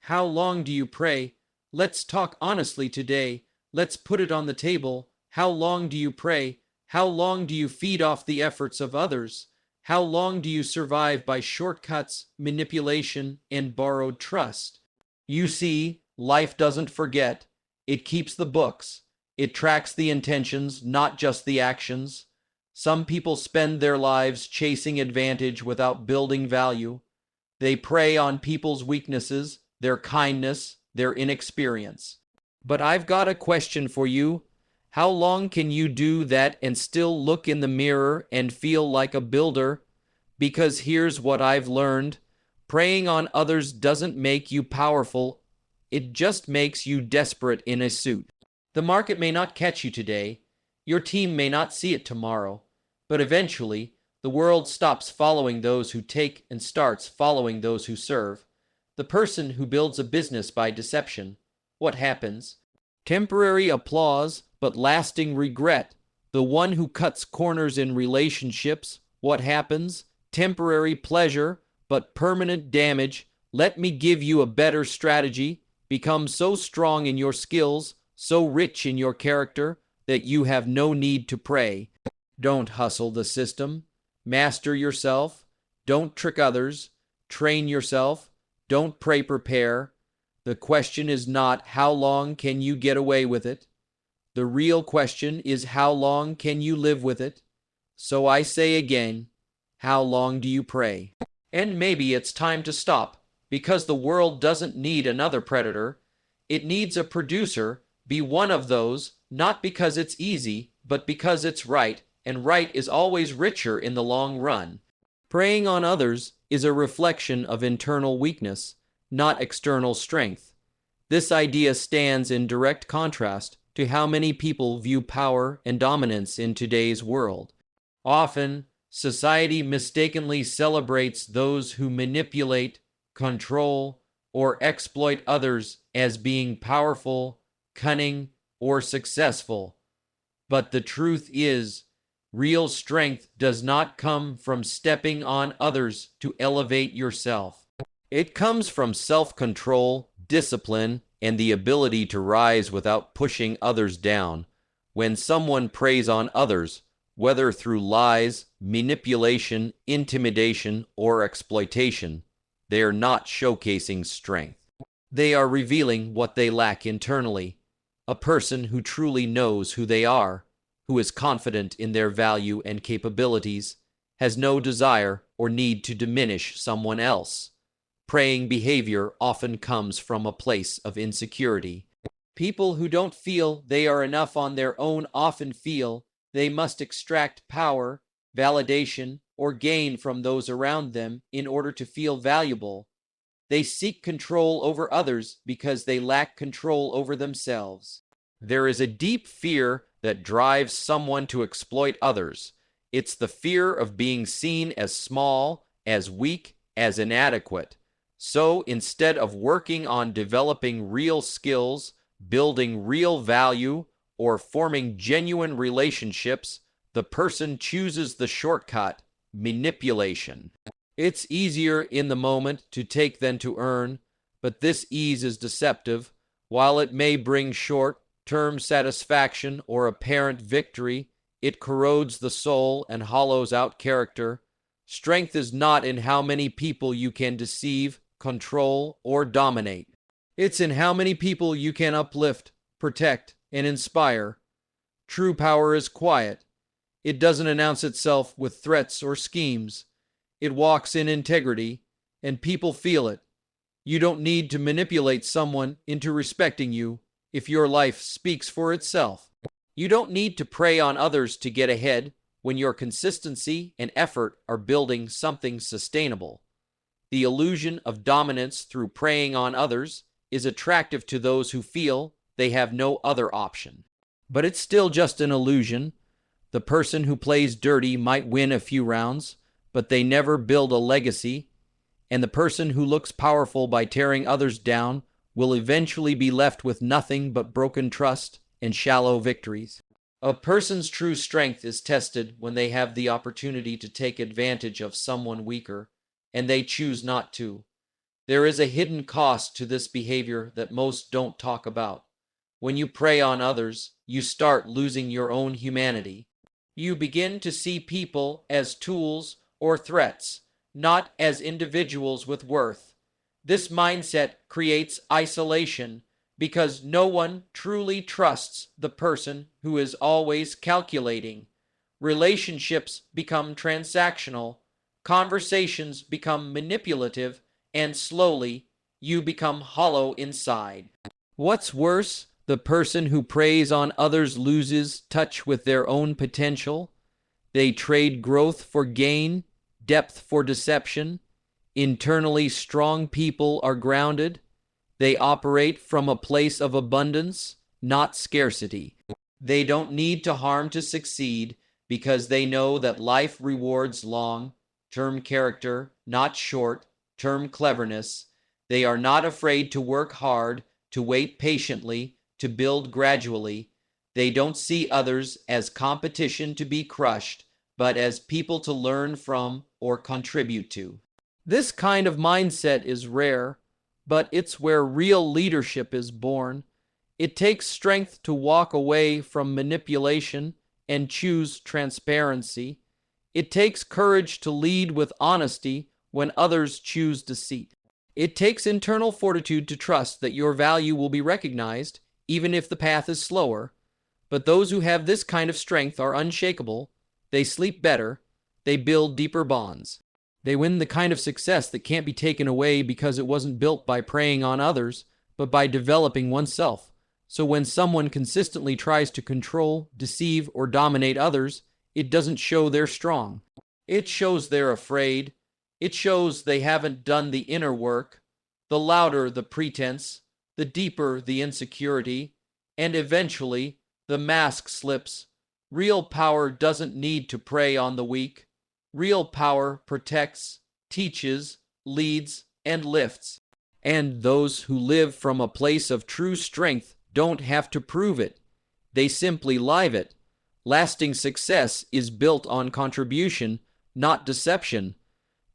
How long do you pray? Let's talk honestly today. Let's put it on the table. How long do you pray? How long do you feed off the efforts of others? How long do you survive by shortcuts, manipulation, and borrowed trust? You see, life doesn't forget. It keeps the books. It tracks the intentions, not just the actions. Some people spend their lives chasing advantage without building value. They prey on people's weaknesses, their kindness, their inexperience. But I've got a question for you. How long can you do that and still look in the mirror and feel like a builder? Because here's what I've learned. Preying on others doesn't make you powerful. It just makes you desperate in a suit. The market may not catch you today. Your team may not see it tomorrow. But eventually, the world stops following those who take and starts following those who serve. The person who builds a business by deception, what happens? Temporary applause, but lasting regret. The one who cuts corners in relationships, what happens? Temporary pleasure, but permanent damage. Let me give you a better strategy. Become so strong in your skills, so rich in your character, that you have no need to pray. Don't hustle the system. Master yourself. Don't trick others. Train yourself. Don't prepare. The question is not how long can you get away with it. The real question is how long can you live with it. So I say again, how long do you pray? And maybe it's time to stop, because the world doesn't need another predator. It needs a producer. Be one of those, not because it's easy, but because it's right, and right is always richer in the long run. Preying on others is a reflection of internal weakness, not external strength. This idea stands in direct contrast to how many people view power and dominance in today's world. Often, society mistakenly celebrates those who manipulate, control, or exploit others as being powerful, cunning, or successful. But the truth is, real strength does not come from stepping on others to elevate yourself. It comes from self-control, discipline, and the ability to rise without pushing others down. When someone preys on others, whether through lies, manipulation, intimidation, or exploitation, they are not showcasing strength. They are revealing what they lack internally. A person who truly knows who they are, who is confident in their value and capabilities, has no desire or need to diminish someone else. Preying behavior often comes from a place of insecurity. People who don't feel they are enough on their own often feel they must extract power, validation, or gain from those around them in order to feel valuable. They seek control over others because they lack control over themselves. There is a deep fear that drives someone to exploit others. It's the fear of being seen as small, as weak, as inadequate. So instead of working on developing real skills, building real value, or forming genuine relationships, the person chooses the shortcut, manipulation. It's easier in the moment to take than to earn, but this ease is deceptive. While it may bring short-term satisfaction or apparent victory, it corrodes the soul and hollows out character. Strength is not in how many people you can deceive, control, or dominate. It's in how many people you can uplift, protect, and inspire. True power is quiet. It doesn't announce itself with threats or schemes. It walks in integrity, and people feel it. You don't need to manipulate someone into respecting you if your life speaks for itself. You don't need to prey on others to get ahead when your consistency and effort are building something sustainable. The illusion of dominance through preying on others is attractive to those who feel they have no other option. But it's still just an illusion. The person who plays dirty might win a few rounds, but they never build a legacy. And the person who looks powerful by tearing others down will eventually be left with nothing but broken trust and shallow victories. A person's true strength is tested when they have the opportunity to take advantage of someone weaker, and they choose not to. There is a hidden cost to this behavior that most don't talk about. When you prey on others, you start losing your own humanity. You begin to see people as tools or threats, not as individuals with worth. This mindset creates isolation because no one truly trusts the person who is always calculating. Relationships become transactional, conversations become manipulative, and slowly you become hollow inside. What's worse, the person who preys on others loses touch with their own potential. They trade growth for gain, depth for deception. Internally strong people are grounded. They operate from a place of abundance, not scarcity. They don't need to harm to succeed because they know that life rewards long-term character, not short-term cleverness. They are not afraid to work hard, to wait patiently, to build gradually. They don't see others as competition to be crushed, but as people to learn from or contribute to. This kind of mindset is rare, but it's where real leadership is born. It takes strength to walk away from manipulation and choose transparency. It takes courage to lead with honesty when others choose deceit. It takes internal fortitude to trust that your value will be recognized, even if the path is slower. But those who have this kind of strength are unshakable. They sleep better. They build deeper bonds. They win the kind of success that can't be taken away because it wasn't built by preying on others, but by developing oneself. So when someone consistently tries to control, deceive, or dominate others, it doesn't show they're strong. It shows they're afraid. It shows they haven't done the inner work. The louder the pretense, the deeper the insecurity, and eventually the mask slips. Real power doesn't need to prey on the weak. Real power protects, teaches, leads, and lifts. And those who live from a place of true strength don't have to prove it. They simply live it. Lasting success is built on contribution, not deception.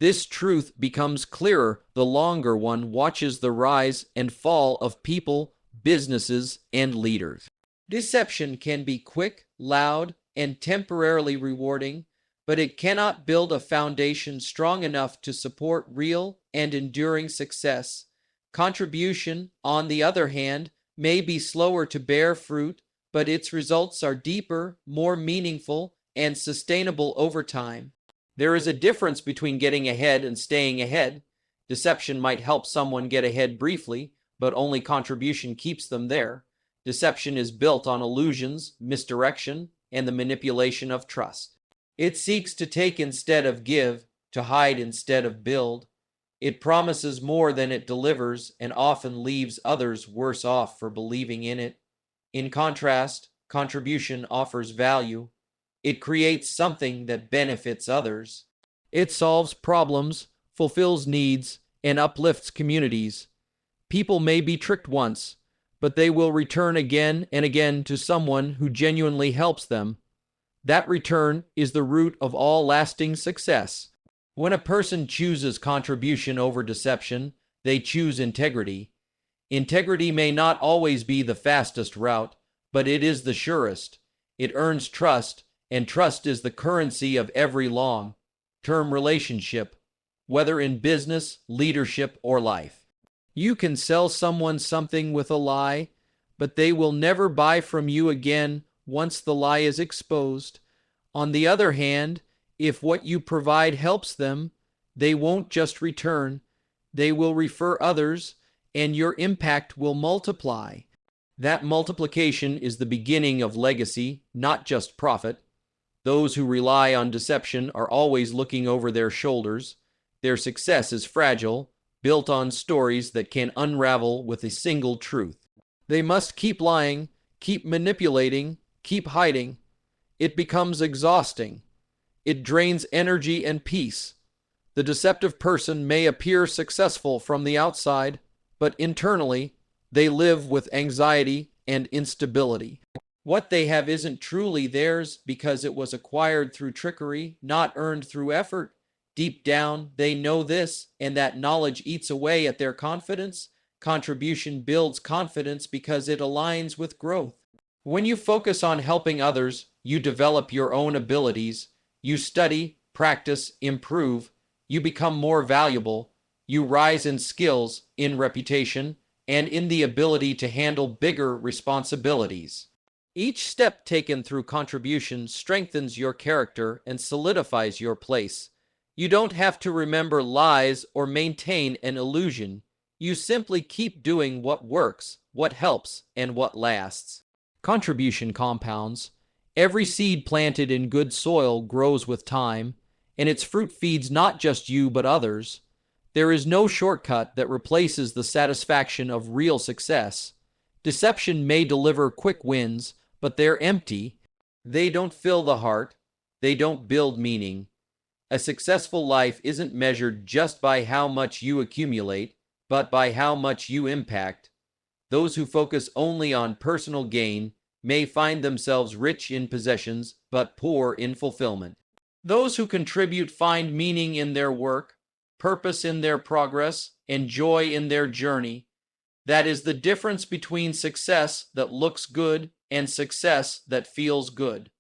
This truth becomes clearer the longer one watches the rise and fall of people, businesses, and leaders. Deception can be quick, loud, and temporarily rewarding, but it cannot build a foundation strong enough to support real and enduring success. Contribution, on the other hand, may be slower to bear fruit, but its results are deeper, more meaningful, and sustainable over time. There is a difference between getting ahead and staying ahead. Deception might help someone get ahead briefly, but only contribution keeps them there. Deception is built on illusions, misdirection, and the manipulation of trust. It seeks to take instead of give, to hide instead of build. It promises more than it delivers and often leaves others worse off for believing in it. In contrast, contribution offers value. It creates something that benefits others. It solves problems, fulfills needs, and uplifts communities. People may be tricked once, but they will return again and again to someone who genuinely helps them. That return is the root of all lasting success. When a person chooses contribution over deception, they choose integrity. Integrity may not always be the fastest route, but it is the surest. It earns trust, and trust is the currency of every long-term relationship, whether in business, leadership, or life. You can sell someone something with a lie, but they will never buy from you again once the lie is exposed. On the other hand, if what you provide helps them, they won't just return, they will refer others, and your impact will multiply. That multiplication is the beginning of legacy, not just profit. Those who rely on deception are always looking over their shoulders. Their success is fragile, built on stories that can unravel with a single truth. They must keep lying, keep manipulating, keep hiding. It becomes exhausting. It drains energy and peace. The deceptive person may appear successful from the outside, but internally, they live with anxiety and instability. What they have isn't truly theirs because it was acquired through trickery, not earned through effort. Deep down, they know this, and that knowledge eats away at their confidence. Contribution builds confidence because it aligns with growth. When you focus on helping others, you develop your own abilities. You study, practice, improve. You become more valuable. You rise in skills, in reputation, and in the ability to handle bigger responsibilities. Each step taken through contribution strengthens your character and solidifies your place. You don't have to remember lies or maintain an illusion. You simply keep doing what works, what helps, and what lasts. Contribution compounds. Every seed planted in good soil grows with time, and its fruit feeds not just you but others. There is no shortcut that replaces the satisfaction of real success. Deception may deliver quick wins, but they're empty. They don't fill the heart. They don't build meaning. A successful life isn't measured just by how much you accumulate, but by how much you impact. Those who focus only on personal gain may find themselves rich in possessions, but poor in fulfillment. Those who contribute find meaning in their work, purpose in their progress, and joy in their journey. That is the difference between success that looks good and success that feels good.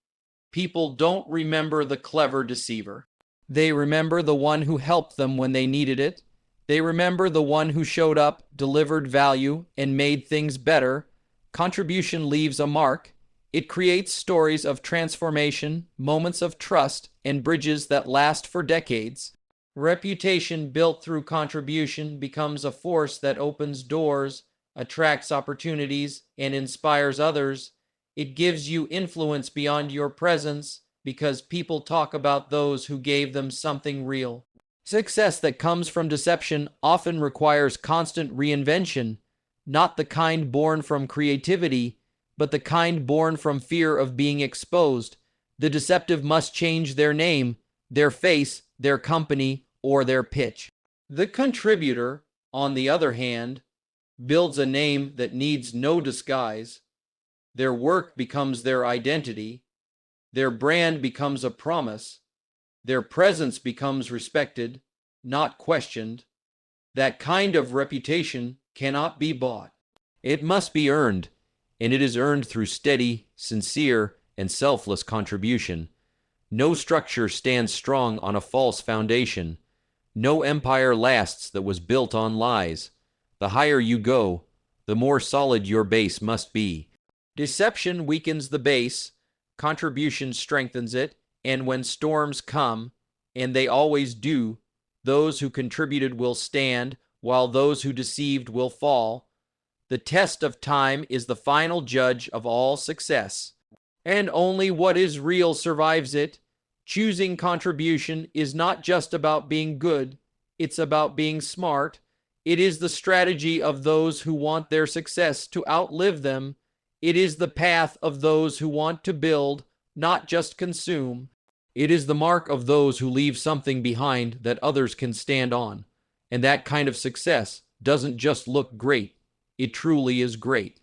People don't remember the clever deceiver. They remember the one who helped them when they needed it. They remember the one who showed up, delivered value, and made things better. Contribution leaves a mark. It creates stories of transformation, moments of trust, and bridges that last for decades. Reputation built through contribution becomes a force that opens doors, attracts opportunities, and inspires others. It gives you influence beyond your presence because people talk about those who gave them something real. Success that comes from deception often requires constant reinvention, not the kind born from creativity, but the kind born from fear of being exposed. The deceptive must change their name, their face, their company, or their pitch. The contributor, on the other hand, builds a name that needs no disguise. Their work becomes their identity. Their brand becomes a promise. Their presence becomes respected, not questioned. That kind of reputation cannot be bought. It must be earned, and it is earned through steady, sincere, and selfless contribution. No structure stands strong on a false foundation. No empire lasts that was built on lies. The higher you go, the more solid your base must be. Deception weakens the base, contribution strengthens it, and when storms come, and they always do, those who contributed will stand, while those who deceived will fall. The test of time is the final judge of all success, and only what is real survives it. Choosing contribution is not just about being good, it's about being smart. It is the strategy of those who want their success to outlive them. It is the path of those who want to build, not just consume. It is the mark of those who leave something behind that others can stand on. And that kind of success doesn't just look great, it truly is great.